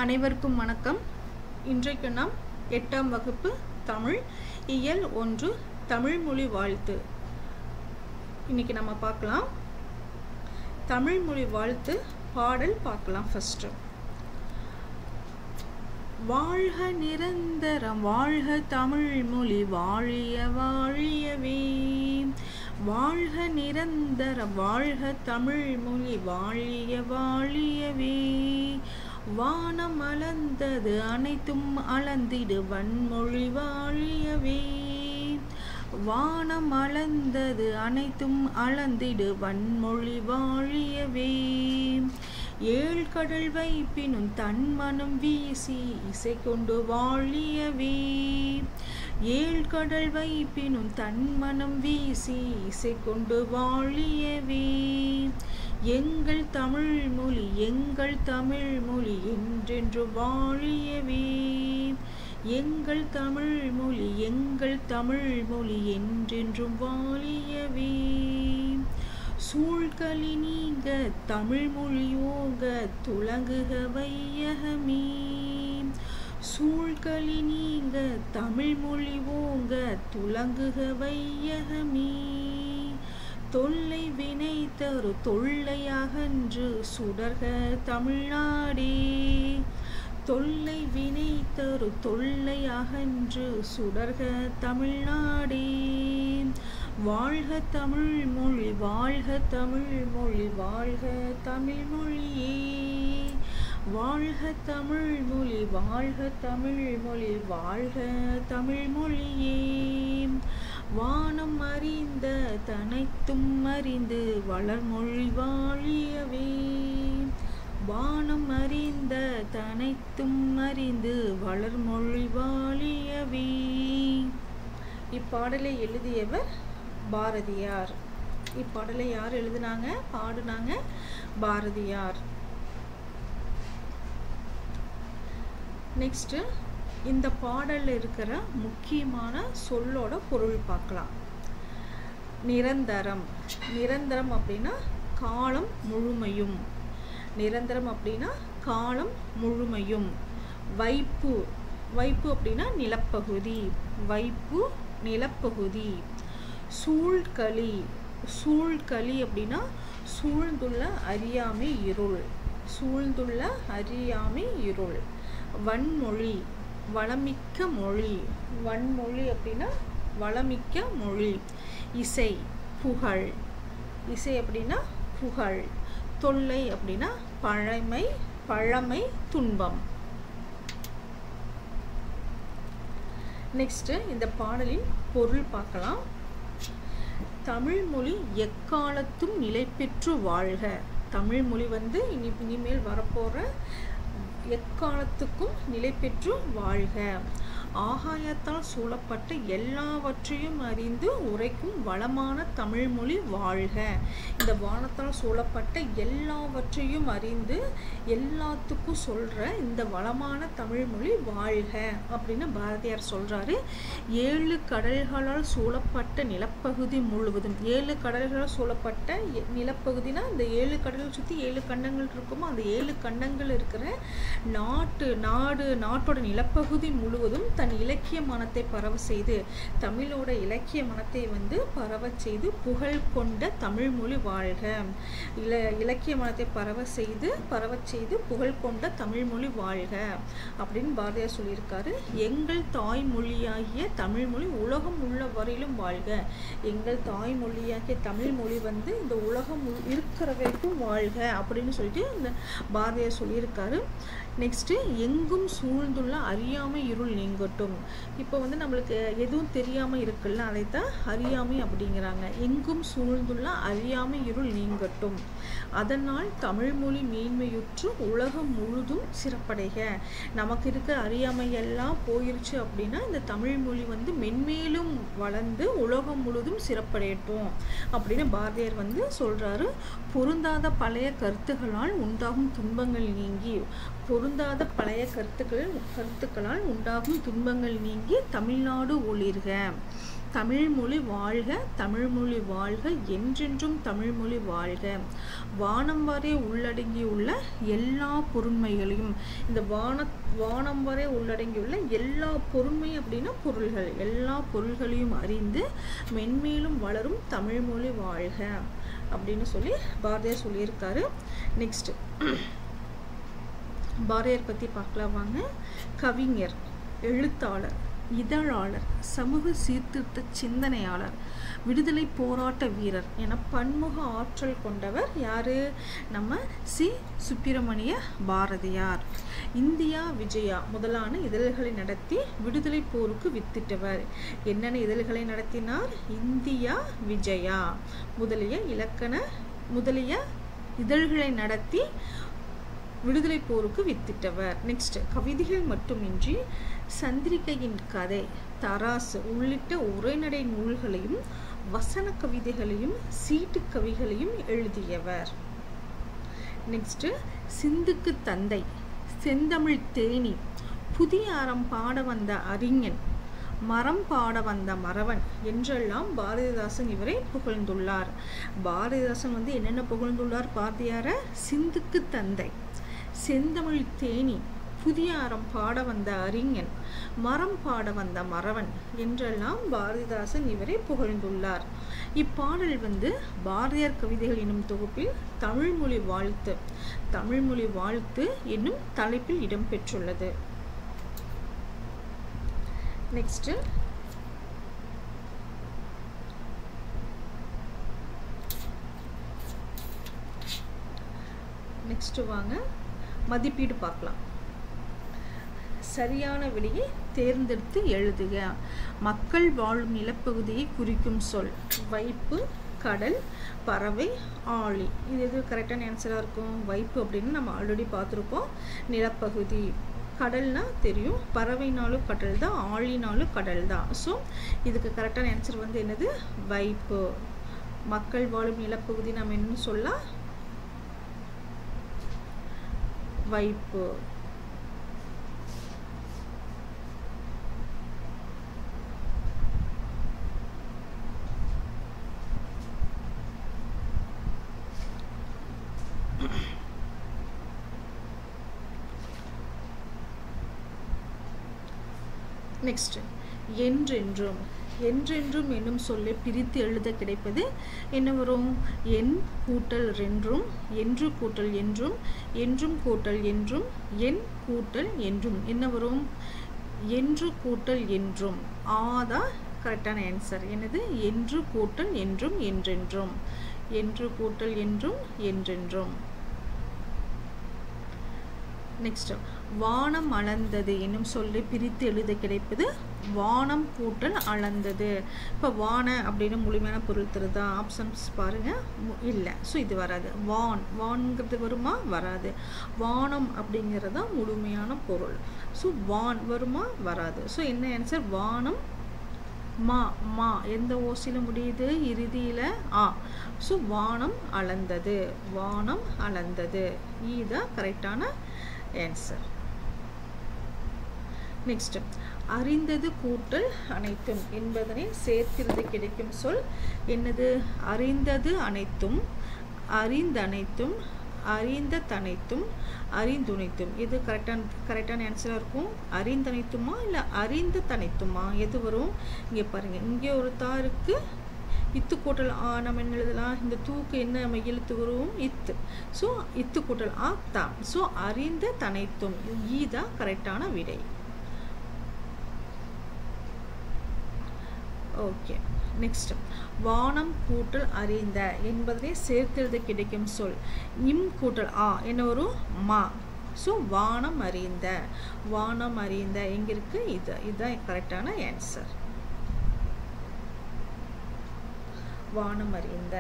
அனைவருக்கும் வணக்கம். இன்றைக்கு நாம் 8ஆம் வகுப்பு தமிழ் இயல் 1 தமிழ் மொழி வாழ்த்து இன்னைக்கு நம்ம பார்க்கலாம். தமிழ் மொழி வாழ்த்து பாடல் பார்க்கலாம். ஃபர்ஸ்ட், வாழ்க நிரந்தரம் வாழ்க தமிழ் மொழி வாழிய வாழியவே, வாழ்க நிரந்தரம் வாழ்க தமிழ் மொழி வாழிய வாழியவே, வானம் அளந்தது அனைத்தும் அளந்திடு வன்மொழி வாழியவே, வானம் அளந்தது அனைத்தும் அளந்திடு வன்மொழி வாழியவே, ஏழ்கடல் வைப்பினும் தன்மனம் வீசி இசை கொண்டு வாழியவே, ஏழ்கடல் வைப்பினும் தன்மனம் வீசி இசை கொண்டு வாழியவே, எங்கள் தமிழ் மொழி என்றென்று வாழியவே, எங்கள் தமிழ் மொழி என்றென்றும் வாழியவே, சூழ்களி நீங்க தமிழ் மொழியோக துலங்குக வையகமே, சூழ்களி நீங்க தமிழ் மொழி ஓங்க துலங்குக வையகமே, தொல்லை வினை தரு தொல்லை அகன்று சுடர்க தமிழ்நாடே, தொல்லை வினை தரு தொல்லை அகன்று சுடர்க தமிழ்நாடே, வாழ்க தமிழ் மொழி வாழ்க தமிழ் மொழி வாழ்க தமிழ் மொழியே, வாழ்க தமிழ் மொழி வாழ்க தமிழ் மொழி வாழ்க தமிழ் மொழியே, வானம் அறிந்த தனைத்தும் அறிந்து வளர்மொழி வாழியவே, வானம் அறிந்த தனைத்தும் அறிந்து வளர்மொழி வாழியவே. இப்பாடலை எழுதியவர் பாரதியார். இப்பாடலை யார் எழுதினாங்க, பாடுனாங்க? பாரதியார். நெக்ஸ்ட், இந்த பாடல்ல இருக்கிற முக்கியமான சொல்லோட பொருள் பார்க்கலாம். நிரந்தரம். நிரந்தரம் அப்படின்னா காலம் முழுமையும். நிரந்தரம் அப்படின்னா காலம் முழுமையும். வைப்பு. வைப்பு அப்படின்னா நிலப்பகுதி. வைப்பு நிலப்பகுதி. சூழ்களி. சூழ்களி அப்படின்னா சூழ்ந்துள்ள அறியாமை இருள். சூழ்ந்துள்ள அறியாமை இருள். வன்மொழி. வளமிக்க மொழி. வன்மொழி அப்படின்னா வளமிக்க மொழி. இசை. புகழ். இசை அப்படின்னா புகழ். தொல்லை அப்படின்னா பழமை. பழமை துன்பம். நெக்ஸ்ட், இந்த பாடலின் பொருள் பார்க்கலாம். தமிழ் மொழி எக்காலத்தும் நிலை பெற்று வாழ்க. தமிழ் மொழி இனிமேல் வரப்போற எக்காலத்துக்கும் நிலை பெற்று வாழ்க. ஆகாயத்தால் சூழப்பட்ட எல்லாவற்றையும் அறிந்து உரைக்கும் வளமான தமிழ் மொழி வாழ்க. இந்த வானத்தால் சூழப்பட்ட எல்லாவற்றையும் அறிந்து எல்லாத்துக்கும் சொல்ற இந்த வளமான தமிழ் மொழி வாழ்க அப்படின்னு பாரதியார் சொல்றாரு. 7 கடல்களால் சூழப்பட்ட நிலப்பகுதி முழுவதும். 7 கடல்களால் சூழப்பட்ட நிலப்பகுதினா இந்த 7 கடல் சுற்றி 7 கண்டங்கள் இருக்குமோ அந்த 7 கண்டங்கள் இருக்கிற நாட்டோட நிலப்பகுதி முழுவதும் தன் இலக்கிய மனத்தை பரவ செய்து, தமிழோட இலக்கிய மனத்தை பரவ செய்து புகழ் கொண்ட தமிழ் மொழி வாழ்க. இலக்கிய மனத்தை பரவ செய்து புகழ் கொண்ட தமிழ் மொழி வாழ்க அப்படின்னு பாரதியார் சொல்லியிருக்காரு. எங்கள் தாய்மொழியாகிய தமிழ் மொழி உலகம் உள்ள வரையிலும் வாழ்க. எங்கள் தாய்மொழியாகிய தமிழ் மொழி இந்த உலகம் இருக்கிற வரைக்கும் வாழ்க அப்படின்னு சொல்லிட்டு இந்த பாரதியார் சொல்லியிருக்காரு. நெக்ஸ்ட், எங்கும் சூழ்ந்துள்ள அறியாமை இருள் நீங்கட்டும். இப்போ நம்மளுக்கு எதுவும் தெரியாம இருக்குல்ல, அதைத்தான் அறியாமை அப்படிங்கிறாங்க. எங்கும் சூழ்ந்துள்ள அறியாமை இருள் நீங்கட்டும். அதனால் தமிழ் மொழி மேன்மையுற்று உலகம் முழுதும் சிறப்படைக. நமக்கு இருக்க அறியாமை எல்லாம் போயிருச்சு அப்படின்னா இந்த தமிழ் மொழி மென்மேலும் வளர்ந்து உலகம் முழுதும் சிறப்படையட்டும் அப்படின்னு பாரதியார் சொல்றாரு. பொருந்தாத பழைய கருத்துகளால் உண்டாகும் துன்பங்கள் நீங்கி, பொருந்தாத பழைய கருத்துக்களால் உண்டாகும் துன்பங்கள் நீங்கி தமிழ்நாடு ஒளிர்க. தமிழ்மொழி வாழ்க, தமிழ்மொழி வாழ்க, என்றென்றும் தமிழ்மொழி வாழ்க. வானம் வரை உள்ளடங்கியுள்ள எல்லா பொருண்மைகளையும், இந்த வானம் வரை உள்ளடங்கியுள்ள எல்லா பொருண்மை அப்படின்னா பொருள்கள், எல்லா பொருள்களையும் அறிந்து மென்மேலும் வளரும் தமிழ்மொழி வாழ்க அப்படின்னு சொல்லி பாரதியார் சொல்லியிருக்காரு. நெக்ஸ்ட் பாரதியார் பற்றி பார்க்கலாம் வாங்க. கவிஞர், எழுத்தாளர், இதழாளர், சமூக சீர்திருத்த சிந்தனையாளர், விடுதலை போராட்ட வீரர் என பன்முக ஆற்றல் கொண்டவர் யாரு? நம்ம சி. சுப்பிரமணிய பாரதியார். இந்தியா விஜயா முதலான இதழ்களை நடத்தி விடுதலை போருக்கு வித்திட்டவர். என்னென்ன இதழ்களை நடத்தினார்? இந்தியா விஜயா முதலிய இதழ்களை நடத்தி விடுதலை போருக்கு வித்திட்டவர். நெக்ஸ்ட் கவிதைகள் மட்டுமின்றி சந்திரிகையின் கதை, தராசு உள்ளிட்ட உரைநடை நூல்களையும் வசன கவிதைகளையும் சீட்டு கவிகளையும் எழுதியவர். நெக்ஸ்ட் சிந்துக்கு தந்தை, செந்தமிழ் தேனி, புதிய அறம் பாட வந்த அறிஞன், மரம் பாட வந்த மறவன் என்றெல்லாம் பாரதிதாசன் இவரை புகழ்ந்துள்ளார். பாரதிதாசன் என்னென்ன புகழ்ந்துள்ளார்? பாரதியார சிந்துக்கு தந்தை, செந்தமிழ் தேனி, புதிய அறம் பாட வந்த அறிஞன், மரம் பாட வந்த மறவன் என்றெல்லாம் பாரதிதாசன் இவரை புகழ்ந்துள்ளார். இப்பாடல் பாரதியார் கவிதைகள் என்னும் தொகுப்பில் தமிழ்மொழி வாழ்த்து என்னும் தலைப்பில் இடம்பெற்றுள்ளது. நெக்ஸ்ட் வாங்க மதிப்பீடு பார்க்கலாம். சரியான விடையை தேர்ந்தெடுத்து எழுதுக. மக்கள் வாழும் நிலப்பகுதியை குறிக்கும் சொல் வைப்பு, கடல், பறவை, ஆழி. இது எது கரெக்டான ஆன்சராக இருக்கும்? வைப்பு அப்படின்னு நம்ம ஆல்ரெடி பார்த்துருக்கோம். நிலப்பகுதி, கடல்னா தெரியும், பறவைனாலும் கடல் தான், ஆழினாலும் கடல் தான். ஸோ இதுக்கு கரெக்டான ஆன்சர் என்னது? வைப்பு. மக்கள் வாழும் நிலப்பகுதி நம்ம என்ன சொல்லலாம்? வைப்பு. நெக்ஸ்ட் என்றென்றும். என்றென்றும் என்னும் சொல்லை பிரித்து எழுத கிடைப்பது என்ன வரும்? என் கூட்டல் ரென்றும், என்று கூட்டல் என்றும், என்றும் கூட்டல் என்றும், என் கூட்டல் என்றும் என்ன வரும்? என்று கூட்டல் என்றும். ஆதான் கரெக்டான ஆன்சர். என்னது? என்று கூட்டல் என்றும், என்றென்றும். என்று கூட்டல் என்றும், என்றென்றும். நெக்ஸ்ட் வானம் அளந்தது என்னும் சொல்லை பிரித்து எழுத கிடைப்பது வானம் கூட்டல் அளந்தது. இப்போ வான அப்படின்னு முழுமையான பொருள் தருதா? ஆப்ஷன்ஸ் பாருங்க, இல்லை. ஸோ இது வராது. வான்ங்கிறது வருமா? வராது. வானம் அப்படிங்கிறது தான் முழுமையான பொருள். ஸோ வான் வருமா? வராது. ஸோ என்ன ஆன்சர்? வானம். மா எந்த ஓசையில முடியுது? இறுதியில ஆ. ஸோ வானம் அளந்தது, வானம் அளந்தது. இதுதான் கரெக்டான ஆன்சர். நெக்ஸ்ட் அறிந்தது கூட்டல் அனைத்தும் என்பதனை சேர்த்திருந்து கிடைக்கும் சொல் என்னது? அறிந்தது அனைத்தும், அறிந்தனைத்தும், அறிந்த தனைத்தும், அறிந்துணைத்தும். இது கரெக்டான ஆன்சராக இருக்கும். அறிந்தனைத்துமா இல்லை அறிந்த தனைத்துமா? எது வரும்? இங்கே பாருங்க, இங்கே ஒரு தா இருக்கு, இத்து கூட்டல் ஆ. நம்ம என்ன எழுதலாம்? இந்த தூக்கு என்ன நம்ம எழுத்து வரும்? இத்து. ஸோ இத்து கூட்டல் ஆ தா. ஸோ அறிந்த தனைத்தும் இதுதான் கரெக்டான விடை. ஓகே. நெக்ஸ்ட் வானம் கூட்டல் அறிந்த என்பதனை சேர்த்தெழுத கிடைக்கும் சொல் இம் கூட்டல் ஆ என்ன வரும்? மா. ஸோ வானம் அறிந்த, வானம் அறிந்த எங்க இருக்கு? இதுதான் கரெக்டான ஆன்சர். வானம் அறிந்த.